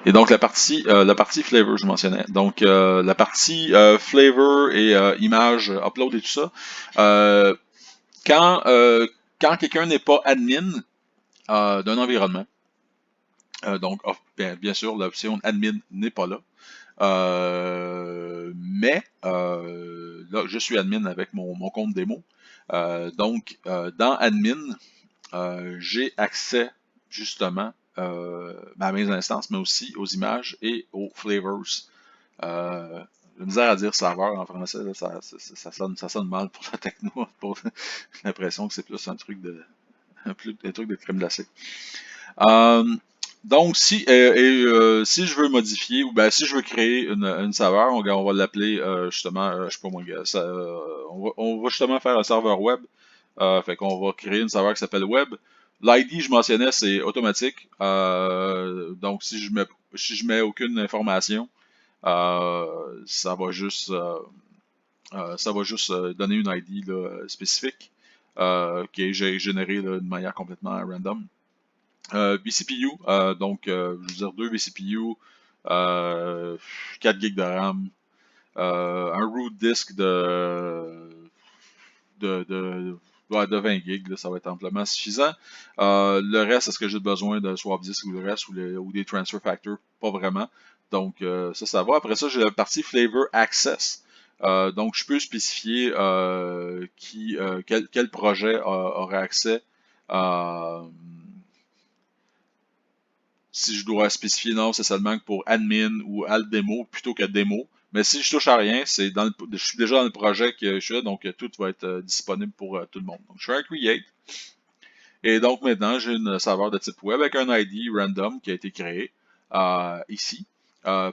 Et donc la partie flavor, je mentionnais. Donc la partie flavor et image, upload et tout ça. Quand quand quelqu'un n'est pas admin d'un environnement, donc bien sûr l'option admin n'est pas là. Mais là, je suis admin avec mon compte démo. Donc, dans admin, j'ai accès justement à mes instances, mais aussi aux images et aux flavors. J'ai misère à dire serveur en français, là, ça sonne mal pour la techno. J'ai l'impression que c'est plus un truc un truc de crème glacée. Euh, donc, si je veux modifier, ou ben si je veux créer une saveur, on va l'appeler justement, je sais pas moi, on va justement faire un serveur web. Fait qu'on va créer une saveur qui s'appelle web. L'ID, je mentionnais, c'est automatique. Donc, si je mets aucune information, ça va juste donner une ID là, spécifique qui est générée là, de manière complètement random. BCPU, donc je veux dire 2 BCPU, 4 GB de RAM, un root disk de 20 GB, ça va être amplement suffisant. Le reste, est-ce que j'ai besoin de swap disk ou le reste ou des transfer factors? Pas vraiment. Donc ça va. Après ça, j'ai la partie flavor access. Donc je peux spécifier quel projet aurait accès à si je dois spécifier non, c'est seulement pour admin ou alt démo plutôt que démo. Mais si je touche à rien, je suis déjà dans le projet que je suis, donc tout va être disponible pour tout le monde. Donc je fais un create. Et donc maintenant, j'ai une serveur de type web avec un ID random qui a été créé ici.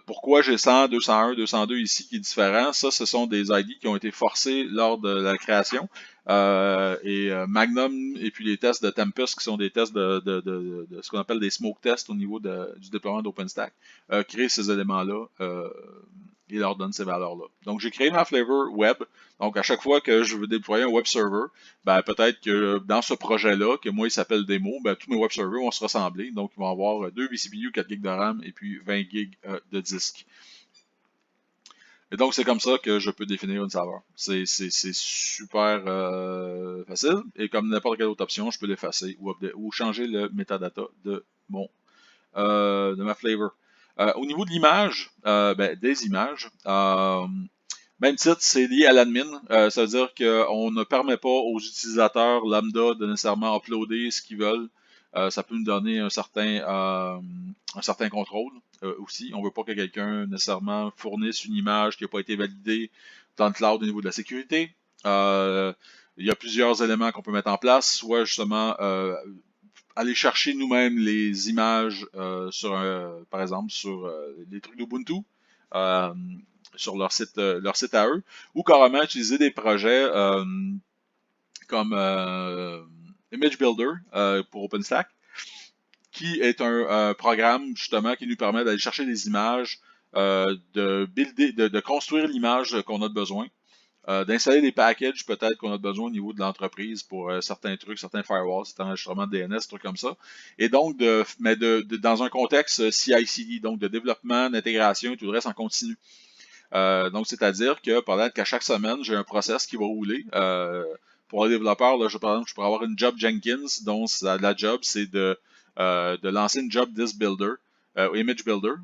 Pourquoi j'ai 100, 201, 202 ici qui est différent? Ça, ce sont des ID qui ont été forcés lors de la création. Magnum et puis les tests de Tempest qui sont des tests de ce qu'on appelle des smoke tests au niveau du déploiement d'OpenStack, créent ces éléments-là et leur donnent ces valeurs-là. Donc j'ai créé ma flavor web. Donc à chaque fois que je veux déployer un web server, ben peut-être que dans ce projet-là, que moi il s'appelle démo, ben tous mes web servers vont se ressembler. Donc ils vont avoir 2 vCPU, 4 GB de RAM et puis 20 GB de disque. Et donc, c'est comme ça que je peux définir une saveur. C'est super facile. Et comme n'importe quelle autre option, je peux l'effacer ou changer le metadata de ma flavor. Au niveau de l'image, des images, même titre, c'est lié à l'admin. Ça veut dire qu'on ne permet pas aux utilisateurs lambda de nécessairement uploader ce qu'ils veulent. Ça peut nous donner un certain contrôle aussi. On ne veut pas que quelqu'un nécessairement fournisse une image qui n'a pas été validée dans le cloud au niveau de la sécurité. Il y a plusieurs éléments qu'on peut mettre en place, soit justement aller chercher nous-mêmes les images par exemple sur les trucs d'Ubuntu. Sur leur site à eux, ou carrément utiliser des projets comme Image Builder pour OpenStack, qui est un programme justement qui nous permet d'aller chercher des images, de construire l'image qu'on a besoin, d'installer des packages peut-être qu'on a besoin au niveau de l'entreprise pour certains trucs, certains firewalls, certains enregistrements de DNS, trucs comme ça. Et donc, dans un contexte CI/CD, donc de développement, d'intégration et tout le reste en continu. Donc, c'est-à-dire que pendant qu'à chaque semaine, j'ai un process qui va rouler. Pour les développeurs, là, par exemple, je pourrais avoir une job Jenkins, dont la job, c'est de lancer une job disk builder, image builder,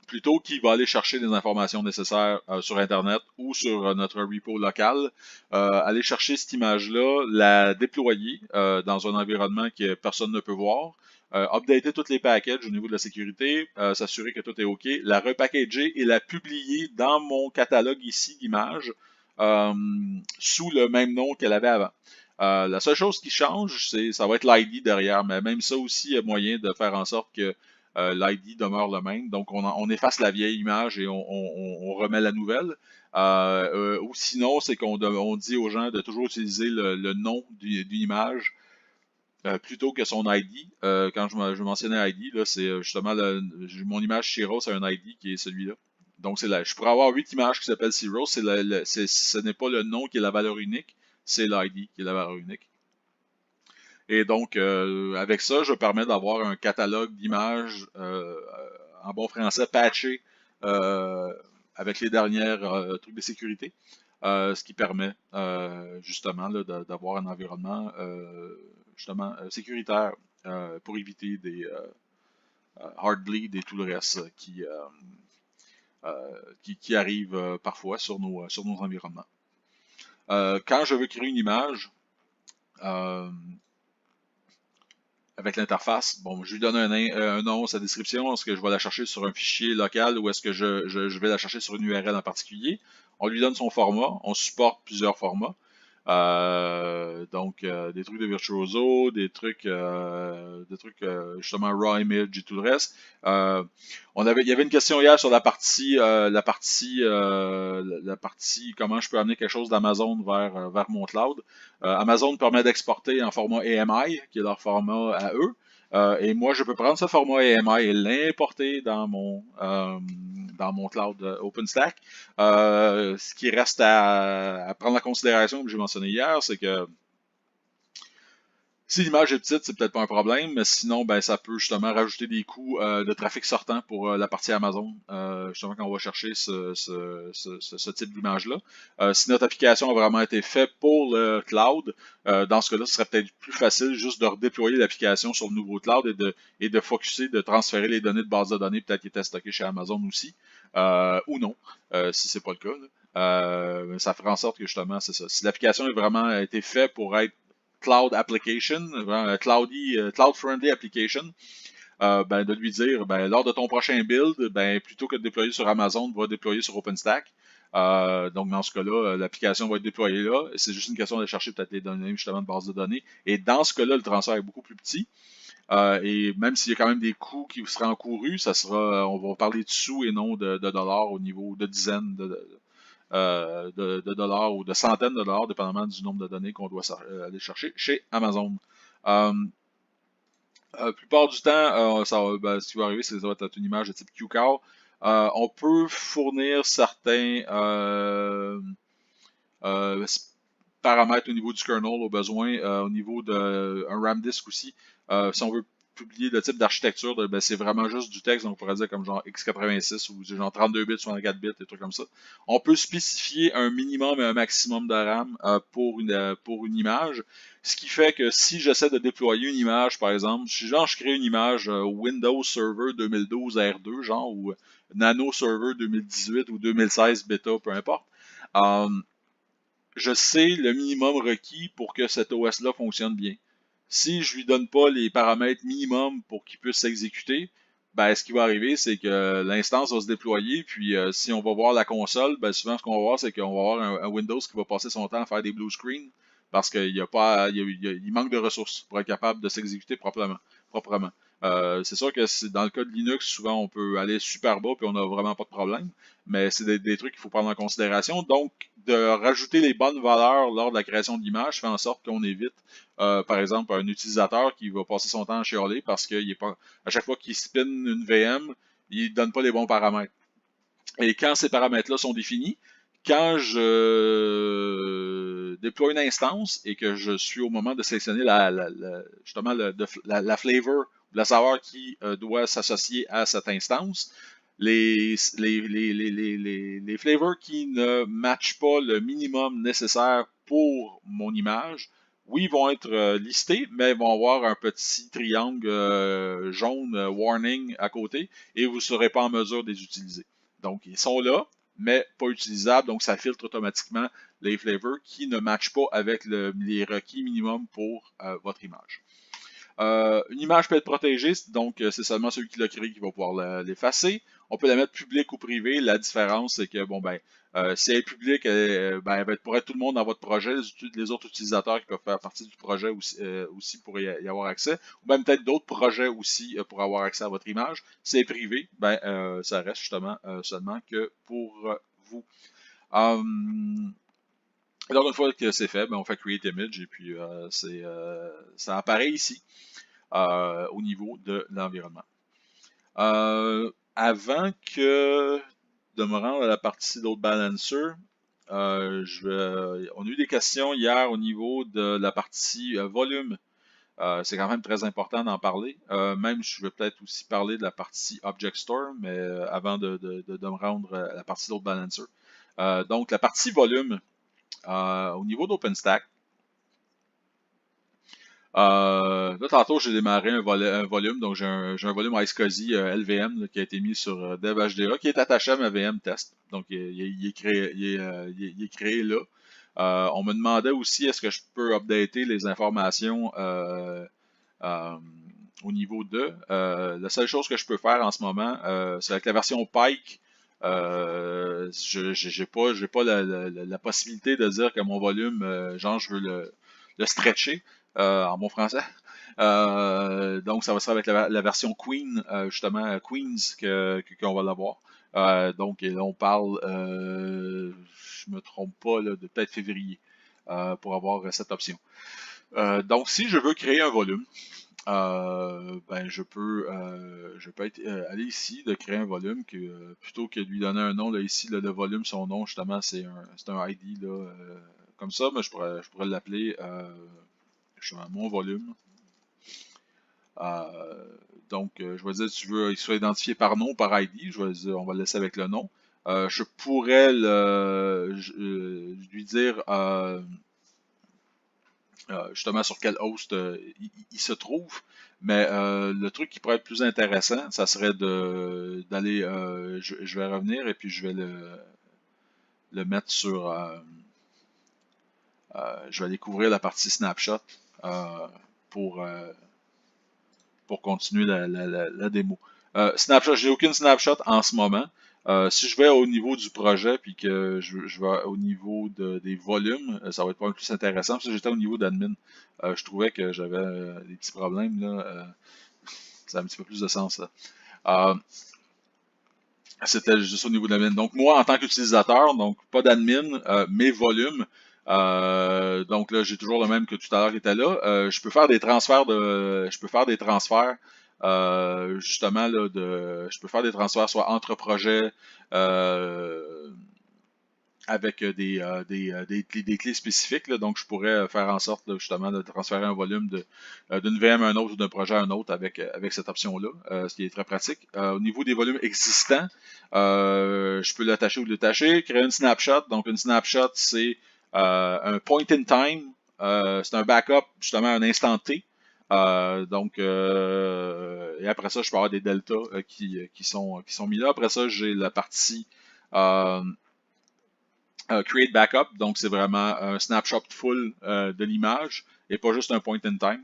plutôt qui va aller chercher des informations nécessaires sur Internet ou sur notre repo local, aller chercher cette image-là, la déployer dans un environnement que personne ne peut voir, updater tous les packages au niveau de la sécurité, s'assurer que tout est OK, la repackager et la publier dans mon catalogue ici d'images sous le même nom qu'elle avait avant. La seule chose qui change, ça va être l'ID derrière, mais même ça aussi, il y a moyen de faire en sorte que l'ID demeure le même. Donc, on efface la vieille image et on remet la nouvelle. Ou sinon, c'est qu'on dit aux gens de toujours utiliser le nom d'une image plutôt que son ID. Quand je mentionnais ID, là, c'est justement mon image Shiro, c'est un ID qui est celui-là. Donc, je pourrais avoir 8 images qui s'appellent Zero. Ce n'est pas le nom qui est la valeur unique, c'est l'ID qui est la valeur unique. Et donc, avec ça, je permets d'avoir un catalogue d'images en bon français, patché avec les dernières trucs de sécurité, ce qui permet justement d'avoir un environnement justement sécuritaire pour éviter des hard bleed et tout le reste qui arrive parfois sur nos environnements. Quand je veux créer une image, avec l'interface, bon, je lui donne un nom, sa description, est-ce que je vais la chercher sur un fichier local ou est-ce que je vais la chercher sur une URL en particulier? On lui donne son format, on supporte plusieurs formats. Donc, des trucs de Virtuoso, des trucs justement raw image et tout le reste. Il y avait une question hier sur la partie comment je peux amener quelque chose d'Amazon vers mon cloud. Amazon permet d'exporter en format AMI, qui est leur format à eux. Et moi, je peux prendre ce format AMI et l'importer dans mon cloud OpenStack. Ce qui reste à prendre en considération, que j'ai mentionné hier, c'est que si l'image est petite, c'est peut-être pas un problème, mais sinon, ben, ça peut justement rajouter des coûts de trafic sortant pour la partie Amazon, justement quand on va chercher ce type d'image-là. Si notre application a vraiment été faite pour le cloud, dans ce cas-là, ce serait peut-être plus facile juste de redéployer l'application sur le nouveau cloud et de focusser, de transférer les données de base de données, peut-être qui étaient stockées chez Amazon aussi, ou non, si c'est pas le cas. Ça ferait en sorte que justement, c'est ça. Si l'application a vraiment été faite pour être cloud application, cloud-friendly application, ben, de lui dire, ben, lors de ton prochain build, ben, plutôt que de déployer sur Amazon, va déployer sur OpenStack. Donc, dans ce cas-là, l'application va être déployée là. C'est juste une question de chercher peut-être les données justement de base de données. Et dans ce cas-là, le transfert est beaucoup plus petit. Et même s'il y a quand même des coûts qui seraient encourus, ça sera, on va parler de sous et non de dollars au niveau de dizaines de dollars ou de centaines de dollars, dépendamment du nombre de données qu'on doit aller chercher chez Amazon. La plupart du temps, ce qui va arriver, c'est que ça va être une image de type QCOW. On peut fournir certains paramètres au niveau du kernel au besoin, au niveau d'un RAM disk aussi. Si on veut publier le type d'architecture, ben, c'est vraiment juste du texte, donc on pourrait dire comme genre x86 ou genre 32 bits, 64 bits, des trucs comme ça. On peut spécifier un minimum et un maximum de RAM pour une image, ce qui fait que si j'essaie de déployer une image, par exemple, si genre je crée une image Windows Server 2012 R2, genre, ou Nano Server 2018 ou 2016 Beta, peu importe, je sais le minimum requis pour que cet OS-là fonctionne bien. Si je lui donne pas les paramètres minimum pour qu'il puisse s'exécuter, ben, ce qui va arriver, c'est que l'instance va se déployer, puis si on va voir la console, ben, souvent ce qu'on va voir, c'est qu'on va avoir un Windows qui va passer son temps à faire des blue screens parce qu'il y a pas, il manque de ressources pour être capable de s'exécuter proprement. C'est sûr que dans le cas de Linux, souvent on peut aller super bas puis on n'a vraiment pas de problème, mais c'est des trucs qu'il faut prendre en considération. Donc, de rajouter les bonnes valeurs lors de la création de l'image fait en sorte qu'on évite, par exemple, un utilisateur qui va passer son temps à chialer parce qu'il est pas, à chaque fois qu'il spin une VM, il ne donne pas les bons paramètres. Et quand ces paramètres-là sont définis, quand je déploie une instance et que je suis au moment de sélectionner justement la flavor, la saveur qui doit s'associer à cette instance, les flavors qui ne matchent pas le minimum nécessaire pour mon image, oui, ils vont être listés, mais ils vont avoir un petit triangle jaune warning à côté et vous ne serez pas en mesure de les utiliser. Donc, ils sont là, mais pas utilisables, donc ça filtre automatiquement les flavors qui ne matchent pas avec les requis minimum pour votre image. Une image peut être protégée, donc c'est seulement celui qui l'a créé qui va pouvoir l'effacer. On peut la mettre publique ou privée. La différence, c'est que bon ben, si elle est publique, elle va être pour être tout le monde dans votre projet. Les autres utilisateurs qui peuvent faire partie du projet aussi pourraient y avoir accès. Ou même peut-être d'autres projets aussi pour avoir accès à votre image. Si elle est privée, ben, ça reste justement seulement que pour vous. Alors, une fois que c'est fait, ben, on fait Create Image et puis ça apparaît ici au niveau de l'environnement. Avant que de me rendre à la partie load balancer, on a eu des questions hier au niveau de la partie volume. C'est quand même très important d'en parler. Même, je vais peut-être aussi parler de la partie Object Store, mais avant de me rendre à la partie Load Balancer. Donc, la partie volume, au niveau d'OpenStack, là, tantôt, j'ai démarré un volume, donc j'ai un volume iSCSI LVM là, qui a été mis sur DevHDA, qui est attaché à ma VM test. Donc, il est créé, il est créé là. On me demandait aussi, est-ce que je peux updater les informations euh, au niveau 2. La seule chose que je peux faire en ce moment, c'est avec la version Pike. J'ai pas la possibilité de dire que mon volume, genre, je veux le stretcher en bon français. Donc, ça va se faire avec la version Queen, justement, Queens, qu'on va l'avoir. Donc, et là, on parle, je me trompe pas, là, de peut-être février pour avoir cette option. Donc, si je veux créer un volume, ben, je peux aller ici, de créer un volume, plutôt que de lui donner un nom, là, ici, là, le volume, son nom, justement, c'est un ID, là, comme ça, mais je pourrais l'appeler, justement, mon volume. Donc, je vais dire, tu veux qu'il soit identifié par nom ou par ID, je vais dire, on va le laisser avec le nom. Je pourrais lui dire justement sur quel host il se trouve. Mais le truc qui pourrait être plus intéressant, ça serait d'aller, je vais revenir et puis je vais le mettre sur, je vais aller couvrir la partie snapshot euh, pour, euh, pour continuer la démo. Snapshot, j'ai aucune snapshot en ce moment. Si je vais au niveau du projet puis que je vais au niveau des volumes, ça va être pas plus intéressant. Parce que j'étais au niveau d'admin, je trouvais que j'avais des petits problèmes là. Ça a un petit peu plus de sens là. Euh, C'était juste au niveau de l'admin. Donc moi, en tant qu'utilisateur, donc pas d'admin, mes volumes. Donc là, j'ai toujours le même que tout à l'heure qui était là. Je peux faire des transferts je peux faire des transferts justement là je peux faire des transferts soit entre projets avec des clés spécifiques. Là. Donc, je pourrais faire en sorte là, justement de transférer un volume d'une VM à un autre ou d'un projet à un autre avec cette option-là, ce qui est très pratique. Au niveau des volumes existants, je peux l'attacher ou le détacher, créer une snapshot. Donc, une snapshot, c'est un point in time. C'est un backup, justement, un instant T. Et après ça, je peux avoir des deltas qui sont mis là. Après ça, j'ai la partie euh, Create Backup, donc c'est vraiment un snapshot full de l'image et pas juste un point in time.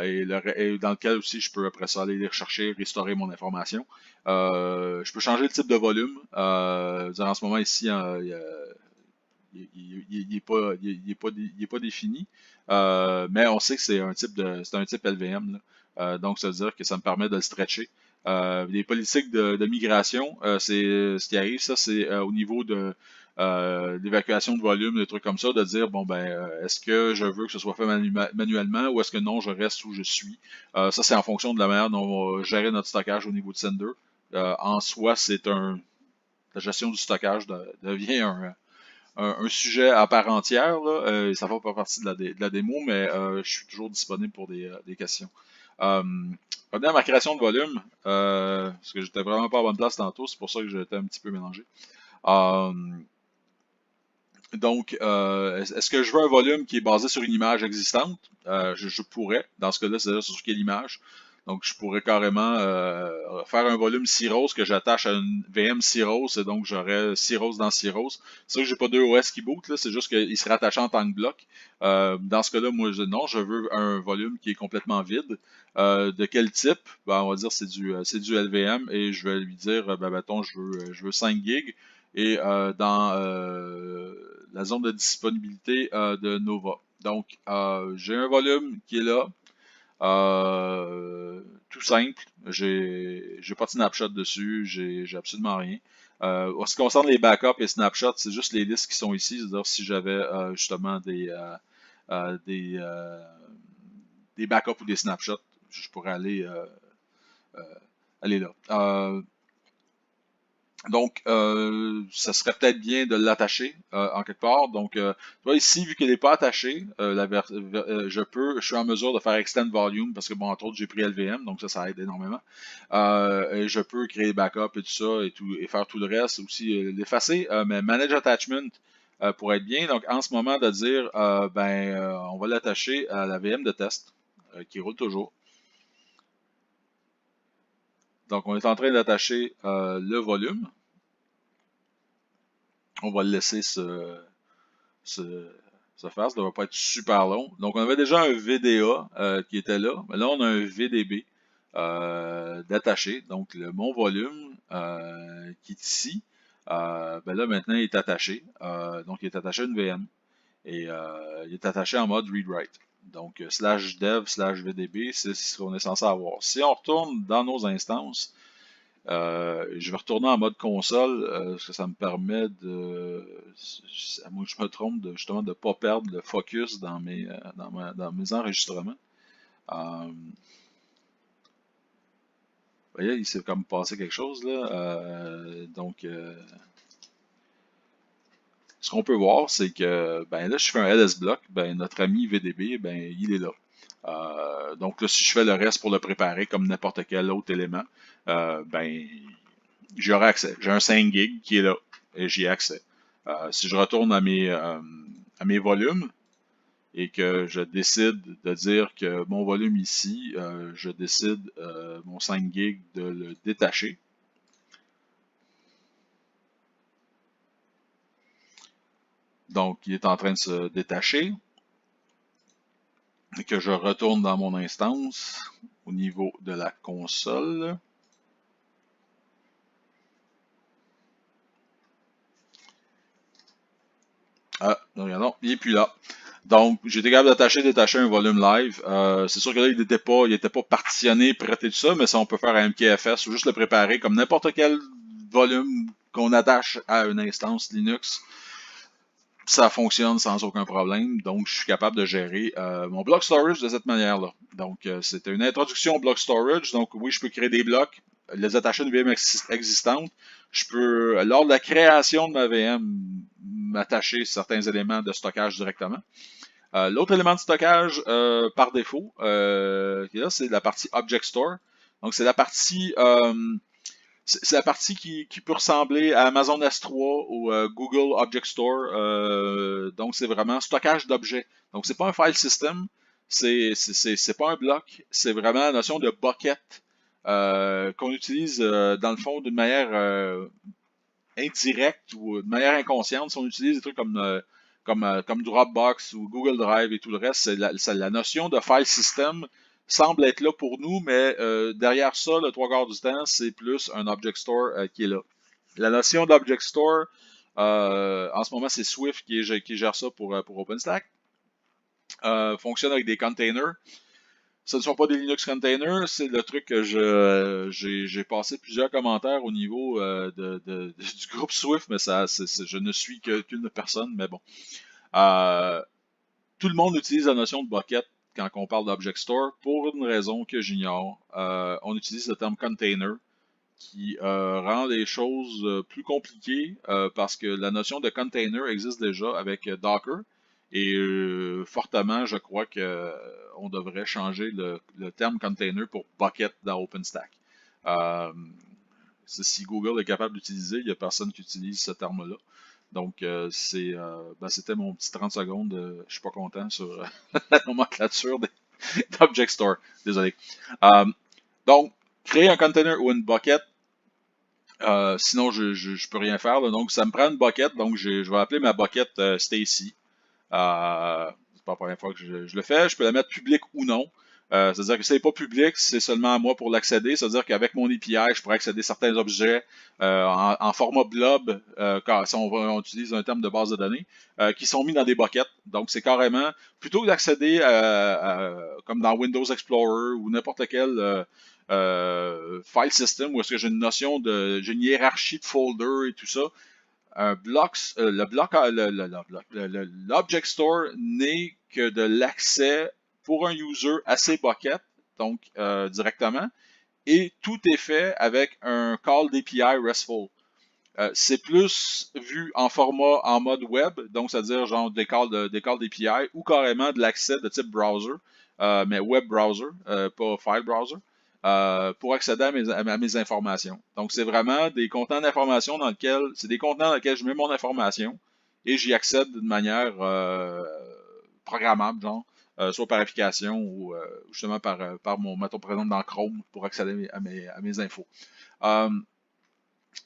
Et dans lequel aussi je peux après ça aller les rechercher, restaurer mon information. Je peux changer le type de volume. En ce moment ici, il n'est pas, il est pas défini. Mais on sait que c'est un type LVM. Là. Donc, ça veut dire que ça me permet de le stretcher. Les politiques de migration, c'est ce qui arrive, ça, c'est au niveau de l'évacuation de volume, des trucs comme ça, de dire bon ben est-ce que je veux que ce soit fait manuellement ou est-ce que non, je reste où je suis. Ça, c'est en fonction de la manière dont on va gérer notre stockage au niveau de Sender. En soi, la gestion du stockage devient un sujet à part entière. Là. Ça ne fait pas partie de la démo, mais je suis toujours disponible pour des questions. Revenons à ma création de volume, parce que j'étais vraiment pas à bonne place tantôt, c'est pour ça que j'étais un petit peu mélangé. Euh, donc, est-ce que je veux un volume qui est basé sur une image existante? Je pourrais. Dans ce cas-là, c'est-à-dire sur quelle image. Donc, je pourrais carrément faire un volume Cirrus que j'attache à une VM Cirrus, et donc j'aurais Cirrus dans Cirrus. C'est sûr que j'ai pas deux OS qui boot, là, c'est juste qu'il serait attaché en tant que bloc. Dans ce cas-là, moi, non, je veux un volume qui est complètement vide. De quel type? Ben, on va dire c'est du LVM, et je vais lui dire, ben, mettons, je veux 5 gigs et dans la zone de disponibilité de Nova. Donc, j'ai un volume qui est là, tout simple. J'ai pas de snapshot dessus, j'ai absolument rien. En ce qui concerne les backups et snapshots, c'est juste les listes qui sont ici. C'est-à-dire si j'avais justement euh, des, euh, des backups ou des snapshots, je pourrais aller là. Donc, ça serait peut-être bien de l'attacher en quelque part. Donc, tu vois, ici, vu qu'elle n'est pas attachée, je suis en mesure de faire extend volume parce que, bon, entre autres, j'ai pris LVM, donc ça aide énormément. Et je peux créer backup et tout ça et faire tout le reste aussi, l'effacer. Mais manage attachment pour être bien. Donc, en ce moment, de dire, on va l'attacher à la VM de test qui roule toujours. Donc, on est en train d'attacher le volume. On va le laisser se, se faire. Ça ne devrait pas être super long. Donc, on avait déjà un VDA qui était là. Mais là, on a un VDB d'attaché. Donc, mon volume qui est ici, là, maintenant, il est attaché. Donc, il est attaché à une VM. Et il est attaché en mode read-write. Donc, slash dev, slash VDB, c'est ce qu'on est censé avoir. Si on retourne dans nos instances, je vais retourner en mode console, parce que ça me permet à moins que je me trompe, justement de ne pas perdre le focus dans mes enregistrements. Vous voyez, il s'est comme passé quelque chose là. Ce qu'on peut voir, c'est que là, je fais un ls block, notre ami VDB, il est là. Donc là, si je fais le reste pour le préparer comme n'importe quel autre élément, j'aurai accès. J'ai un 5 gig qui est là et j'y ai accès. Si je retourne à mes volumes et que je décide de dire que mon volume ici, je décide mon 5 gig de le détacher. Donc, il est en train de se détacher. Et que je retourne dans mon instance au niveau de la console. Ah, regardons, il n'est plus là. Donc, j'ai été capable détacher un volume live. C'est sûr que là, il n'était pas partitionné, prêté tout ça, mais ça, on peut faire un MKFS ou juste le préparer comme n'importe quel volume qu'on attache à une instance Linux. Ça fonctionne sans aucun problème, donc je suis capable de gérer mon block storage de cette manière-là. Donc, c'était une introduction au block storage. Donc, oui, je peux créer des blocs, les attacher à une VM existante. Je peux, lors de la création de ma VM, m'attacher certains éléments de stockage directement. L'autre élément de stockage par défaut, qui est là, c'est la partie Object Store. Donc, c'est la partie qui peut ressembler à Amazon S3 ou Google Object Store. Donc, c'est vraiment stockage d'objets. Donc, c'est pas un file system, c'est pas un bloc, c'est vraiment la notion de bucket qu'on utilise dans le fond d'une manière indirecte ou de manière inconsciente. Si on utilise des trucs comme Dropbox ou Google Drive et tout le reste, c'est la notion de file system semble être là pour nous, mais derrière ça, le trois quarts du temps, c'est plus un Object Store qui est là. La notion d'Object Store, en ce moment, c'est Swift qui gère ça pour OpenStack. Fonctionne avec des containers. Ce ne sont pas des Linux containers, c'est le truc que j'ai passé plusieurs commentaires au niveau du groupe Swift, mais je ne suis qu'une personne, mais bon. Tout le monde utilise la notion de bucket quand on parle d'Object Store pour une raison que j'ignore. On utilise le terme container qui rend les choses plus compliquées parce que la notion de container existe déjà avec Docker. Et fortement, je crois qu'on devrait changer le terme container pour bucket dans OpenStack. Si Google est capable d'utiliser, il n'y a personne qui utilise ce terme-là. Donc, c'était mon petit 30 secondes. Je suis pas content sur la nomenclature d'Object Store. Désolé. Donc, créer un container ou une bucket, sinon je peux rien faire. Là. Donc, ça me prend une bucket. Donc, je vais appeler ma bucket Stacy. C'est pas la première fois que je le fais. Je peux la mettre publique ou non. C'est-à-dire que si c'est pas public, c'est seulement à moi pour l'accéder. C'est-à-dire qu'avec mon API, je pourrais accéder à certains objets en format blob, si on utilise un terme de base de données, qui sont mis dans des buckets. Donc, c'est carrément, plutôt que d'accéder comme dans Windows Explorer ou n'importe quel file system où est-ce que j'ai une hiérarchie de folders et tout ça, l'Object Store n'est que de l'accès pour un user à ses buckets, donc directement, et tout est fait avec un call d'API RESTful. C'est plus vu en mode web, donc c'est-à-dire genre des calls d'API ou carrément de l'accès de type browser, mais web browser, pas file browser, pour accéder à mes informations. Donc c'est vraiment des contenants d'information c'est des contenants dans lesquels je mets mon information et j'y accède d'une manière programmable, genre, soit par application ou justement par mettons, par exemple dans Chrome pour accéder à mes infos.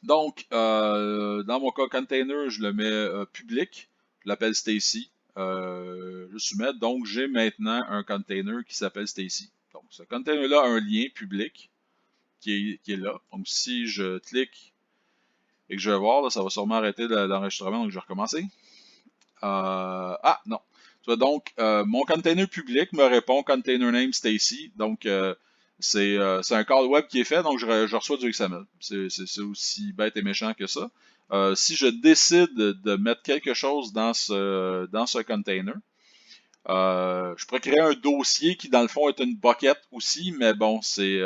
Donc, dans mon cas, container, je le mets public. Je l'appelle Stacy. Je soumets. Donc, j'ai maintenant un container qui s'appelle Stacy. Donc, ce container-là a un lien public qui est là. Donc, si je clique et que je vais voir, là, ça va sûrement arrêter l'enregistrement. Donc, je vais recommencer. Non. Donc, mon container public me répond container name Stacy. Donc, c'est un call web qui est fait, donc je reçois du XML. C'est aussi bête et méchant que ça. Si je décide de mettre quelque chose dans ce container, je pourrais créer un dossier qui, dans le fond, est une bucket aussi, mais bon, c'est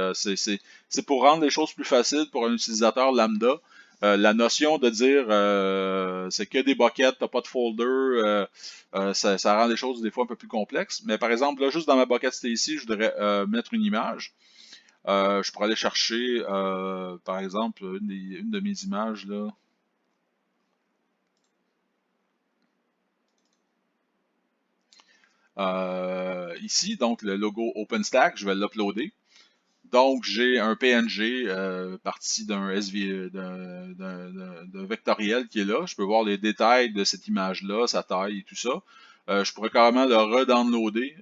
pour rendre les choses plus faciles pour un utilisateur lambda. La notion de dire c'est que des buckets, t'as pas de folder, ça rend les choses des fois un peu plus complexes. Mais par exemple, là, juste dans ma bucket Stacy, je voudrais mettre une image. Je pourrais aller chercher, par exemple, une de mes images là. Ici, donc le logo OpenStack, je vais l'uploader. Donc, j'ai un PNG parti d'un d'un vectoriel qui est là. Je peux voir les détails de cette image-là, sa taille et tout ça. Je pourrais carrément le redownloader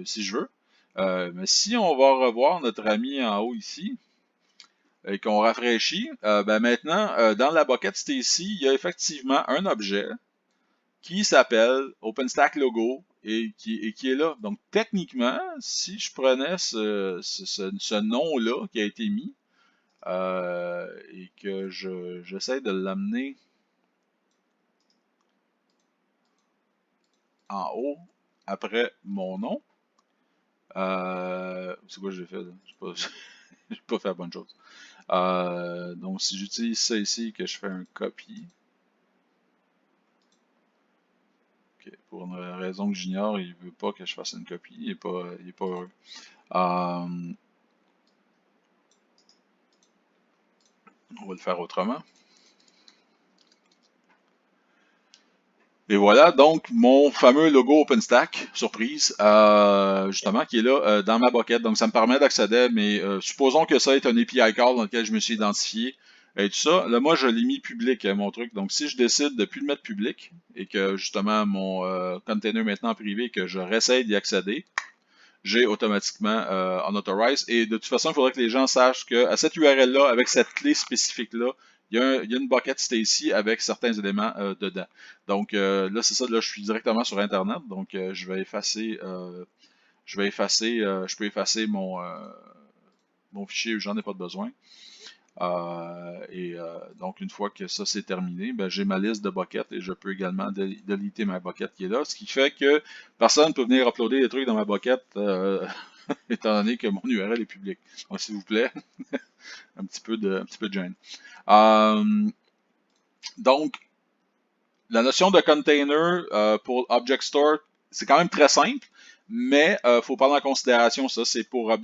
si je veux. Mais si on va revoir notre ami en haut ici et qu'on rafraîchit, ben maintenant, dans la bucket Stacy, il y a effectivement un objet qui s'appelle OpenStack Logo et qui est là. Donc, techniquement, si je prenais ce nom-là qui a été mis et que j'essaie de l'amener en haut après mon nom, c'est quoi que j'ai fait là? J'ai pas fait la bonne chose. Donc, si j'utilise ça ici, que je fais un copy, pour une raison que j'ignore, il veut pas que je fasse une copie, il est pas heureux. On va le faire autrement. Et voilà, donc, mon fameux logo OpenStack, surprise, justement, qui est là dans ma bucket. Donc, ça me permet d'accéder, mais supposons que ça est un API call dans lequel je me suis identifié et tout ça. Là, moi, je l'ai mis public, mon truc. Donc, si je décide de plus le mettre public et que, justement, mon container maintenant privé, que je réessaye d'y accéder, j'ai automatiquement unauthorized. Et de toute façon, il faudrait que les gens sachent qu'à cette URL-là, avec cette clé spécifique-là, il y a une bucket Stacy avec certains éléments dedans. Donc là, c'est ça, là, je suis directement sur Internet. Donc je peux effacer mon fichier, j'en ai pas de besoin. Donc, une fois que ça c'est terminé, ben, j'ai ma liste de buckets et je peux également déliter ma bucket qui est là. Ce qui fait que personne ne peut venir uploader des trucs dans ma bucket étant donné que mon URL est public. Donc, s'il vous plaît, un petit peu de gêne. Donc, la notion de container pour Object Store, c'est quand même très simple. Mais il faut prendre en considération ça, c'est pour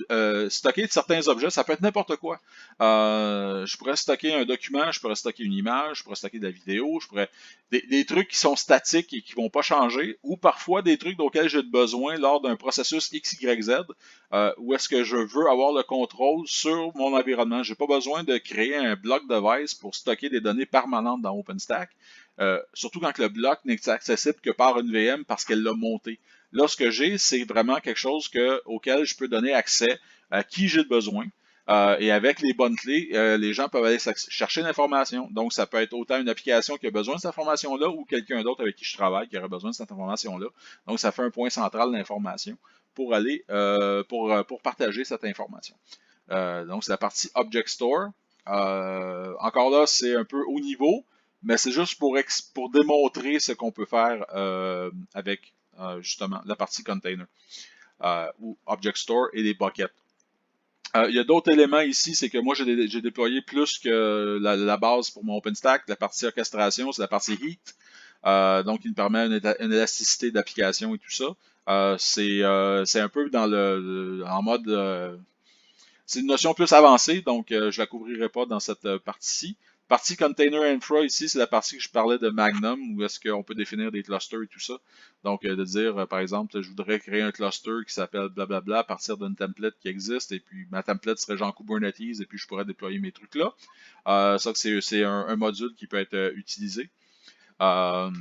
stocker certains objets, ça peut être n'importe quoi. Je pourrais stocker un document, je pourrais stocker une image, je pourrais stocker de la vidéo, je pourrais des trucs qui sont statiques et qui vont pas changer, ou parfois des trucs auxquels j'ai besoin lors d'un processus XYZ, où est-ce que je veux avoir le contrôle sur mon environnement. J'ai pas besoin de créer un bloc device pour stocker des données permanentes dans OpenStack. Surtout quand le bloc n'est accessible que par une VM parce qu'elle l'a monté. Là, ce que j'ai, c'est vraiment quelque chose auquel je peux donner accès à qui j'ai besoin. Et avec les bonnes clés, les gens peuvent aller chercher l'information. Donc, ça peut être autant une application qui a besoin de cette information-là ou quelqu'un d'autre avec qui je travaille qui aurait besoin de cette information-là. Donc, ça fait un point central d'information pour aller pour partager cette information. Donc, c'est la partie Object Store. Encore là, c'est un peu haut niveau, mais c'est juste pour démontrer ce qu'on peut faire avec justement la partie container ou Object Store et les buckets. Il y a d'autres éléments ici, c'est que moi j'ai déployé plus que la base pour mon OpenStack. La partie orchestration, c'est la partie Heat. Donc, il me permet une élasticité d'application et tout ça. C'est un peu en mode c'est une notion plus avancée, donc je ne la couvrirai pas dans cette partie-ci. Partie Container Infra ici, c'est la partie que je parlais de Magnum, où est-ce qu'on peut définir des clusters et tout ça. Donc, de dire, par exemple, je voudrais créer un cluster qui s'appelle blablabla à partir d'une template qui existe, et puis ma template serait genre Kubernetes, et puis je pourrais déployer mes trucs là. Ça, c'est un module qui peut être utilisé. D'autres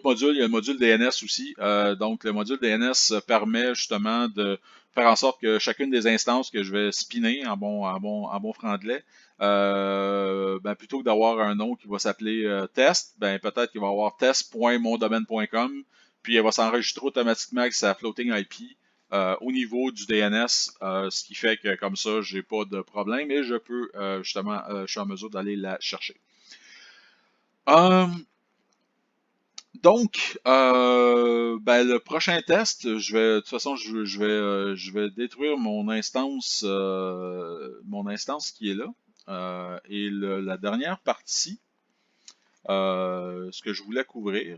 modules, il y a le module DNS aussi. Donc, le module DNS permet justement de faire en sorte que chacune des instances que je vais spinner en bon franglais, plutôt que d'avoir un nom qui va s'appeler test, peut-être qu'il va avoir test.mondomaine.com, puis elle va s'enregistrer automatiquement avec sa floating IP au niveau du DNS, ce qui fait que comme ça, j'ai pas de problème et je peux justement, je suis en mesure d'aller la chercher. Donc, le prochain test, de toute façon, je vais détruire mon instance qui est là. Et la dernière partie, ce que je voulais couvrir,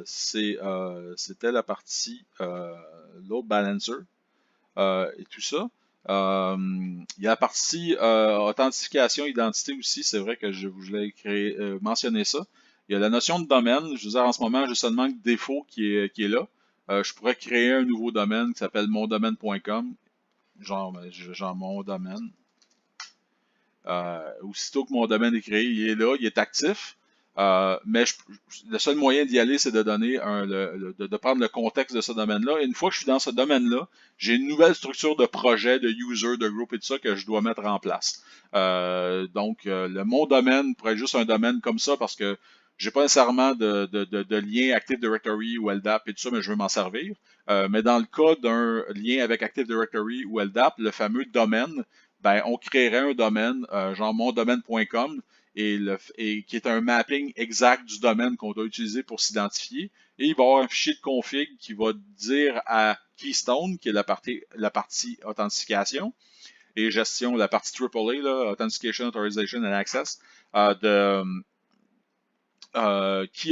c'était la partie load balancer et tout ça. Il y a la partie authentification, identité aussi. C'est vrai que je voulais mentionner ça. Il y a la notion de domaine. Je veux dire, en ce moment, j'ai seulement le défaut qui est là. Je pourrais créer un nouveau domaine qui s'appelle mondomaine.com. Genre mon domaine. Aussitôt que mon domaine est créé, il est là, il est actif. Mais le seul moyen d'y aller, c'est de donner de prendre le contexte de ce domaine-là. Et une fois que je suis dans ce domaine-là, j'ai une nouvelle structure de projet, de user, de groupe et tout ça que je dois mettre en place. Mon domaine pourrait être juste un domaine comme ça parce que j'ai pas nécessairement de lien Active Directory ou LDAP et tout ça, mais je veux m'en servir. Mais dans le cas d'un lien avec Active Directory ou LDAP, le fameux domaine, on créerait un domaine, genre mondomaine.com, et qui est un mapping exact du domaine qu'on doit utiliser pour s'identifier. Et il va y avoir un fichier de config qui va dire à Keystone, qui est la partie authentification et gestion, la partie AAA, là, Authentication, Authorization and Access, qui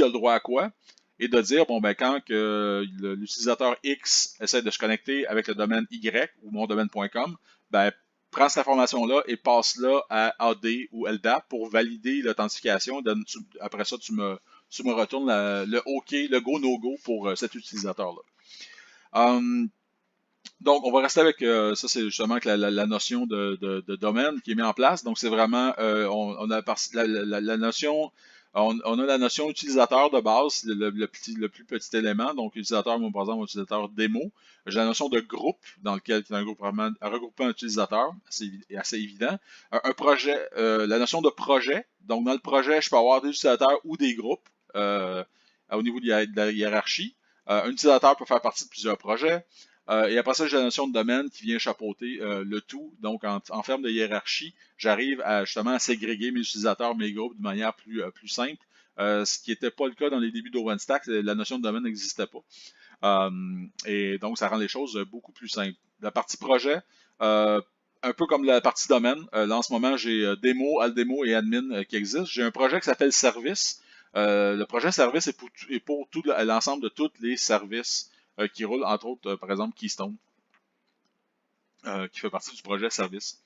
a le droit à quoi, et de dire, quand que l'utilisateur X essaie de se connecter avec le domaine Y ou mondomaine.com, prends cette information-là et passe-la à AD ou LDAP pour valider l'authentification. Après ça, tu me retournes le OK, le go, no-go pour cet utilisateur-là. Donc, on va rester avec ça, c'est justement que la notion de domaine qui est mise en place. Donc, c'est vraiment, on a la notion, on a la notion utilisateur de base, le plus petit élément. Donc, utilisateur, moi, par exemple, un utilisateur démo. J'ai la notion de groupe, dans lequel c'est un regroupement d'utilisateurs, assez évident. Un projet, la notion de projet. Donc, dans le projet, je peux avoir des utilisateurs ou des groupes au niveau de la hiérarchie. Un utilisateur peut faire partie de plusieurs projets. Et après ça, j'ai la notion de domaine qui vient chapeauter le tout. Donc, en termes de hiérarchie, j'arrive justement à ségréguer mes utilisateurs, mes groupes de manière plus simple. Ce qui n'était pas le cas dans les débuts d'OpenStack, la notion de domaine n'existait pas. Et donc, ça rend les choses beaucoup plus simples. La partie projet, un peu comme la partie domaine, là en ce moment, j'ai démo, aldémo et admin qui existent. J'ai un projet qui s'appelle service. Le projet service est pour tout l'ensemble de tous les services qui roule, entre autres, par exemple, Keystone, qui fait partie du projet service.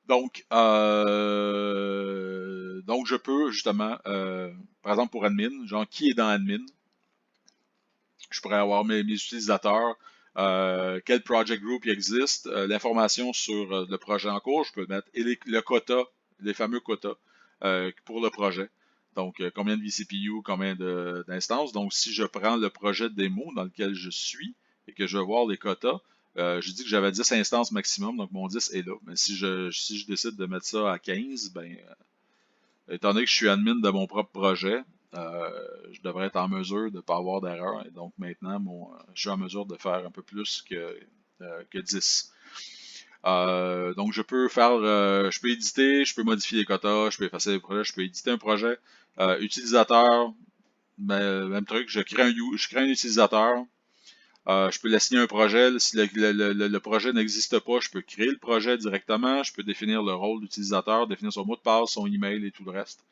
Donc, je peux justement, par exemple, pour admin, genre, qui est dans admin, je pourrais avoir mes utilisateurs, quel project group il existe, l'information sur le projet en cours, je peux mettre, et le quota, les fameux quotas pour le projet. Donc, combien de vCPU, combien d'instances. Donc, si je prends le projet de démo dans lequel je suis et que je vais voir les quotas, je dis que j'avais 10 instances maximum, donc mon 10 est là. Mais si je décide de mettre ça à 15, étant donné que je suis admin de mon propre projet, je devrais être en mesure de ne pas avoir d'erreur. Et donc, maintenant, je suis en mesure de faire un peu plus que 10. Donc, je peux éditer, je peux modifier les quotas, je peux effacer les projets, je peux éditer un projet. Utilisateur, même truc, je crée un utilisateur. Je peux l'assigner un projet. Si le projet n'existe pas, je peux créer le projet directement. Je peux définir le rôle d'utilisateur, définir son mot de passe, son email et tout le reste.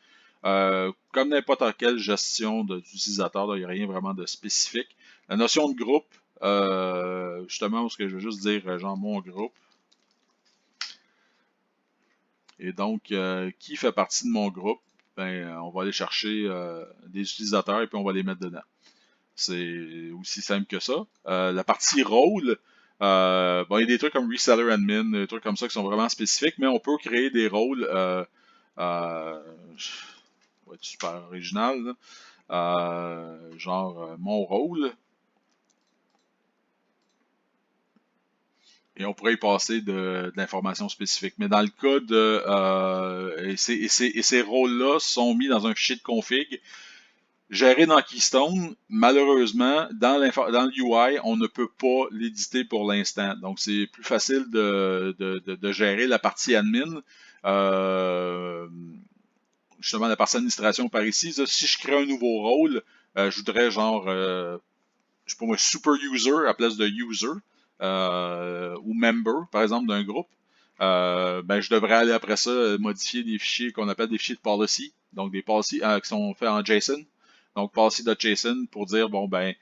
Comme n'importe quelle gestion d'utilisateur, il n'y a rien vraiment de spécifique. La notion de groupe, justement, parce que je vais juste dire genre mon groupe. Et donc, qui fait partie de mon groupe? Ben, on va aller chercher des utilisateurs et puis on va les mettre dedans. C'est aussi simple que ça. La partie rôle, bon, il y a des trucs comme reseller admin, des trucs comme ça qui sont vraiment spécifiques, mais on peut créer des rôles va être super original, là. Genre mon rôle. Et on pourrait y passer de l'information spécifique. Mais dans le cas de... et ces rôles-là sont mis dans un fichier de config géré dans Keystone. Malheureusement, dans le UI, on ne peut pas l'éditer pour l'instant. Donc, c'est plus facile de gérer la partie admin. Justement, la partie administration par ici. Si je crée un nouveau rôle, je voudrais genre... je sais pas moi, super user à la place de user ou member, par exemple, d'un groupe, ben, je devrais aller après ça modifier des fichiers qu'on appelle des fichiers de policy, donc des policies qui sont faits en JSON, donc policy.json pour dire, bon, ben,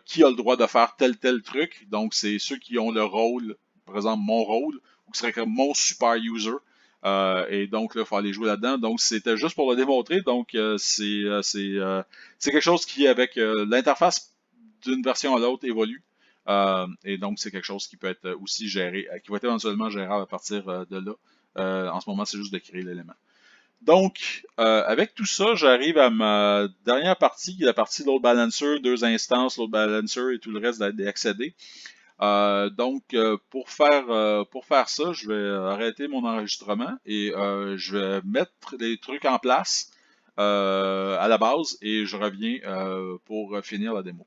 qui a le droit de faire tel truc, donc c'est ceux qui ont le rôle, par exemple, mon rôle, ou qui serait comme mon super user, et donc là, il faut aller jouer là-dedans. Donc, c'était juste pour le démontrer. Donc, c'est quelque chose qui, avec l'interface d'une version à l'autre, évolue. Et donc, c'est quelque chose qui peut être aussi géré, qui va être éventuellement gérable à partir de là. En ce moment, c'est juste de créer l'élément. Donc, avec tout ça, j'arrive à ma dernière partie, qui est la partie load balancer, 2 instances, load balancer et tout le reste d'accéder. Pour faire ça, je vais arrêter mon enregistrement et je vais mettre les trucs en place à la base et je reviens pour finir la démo.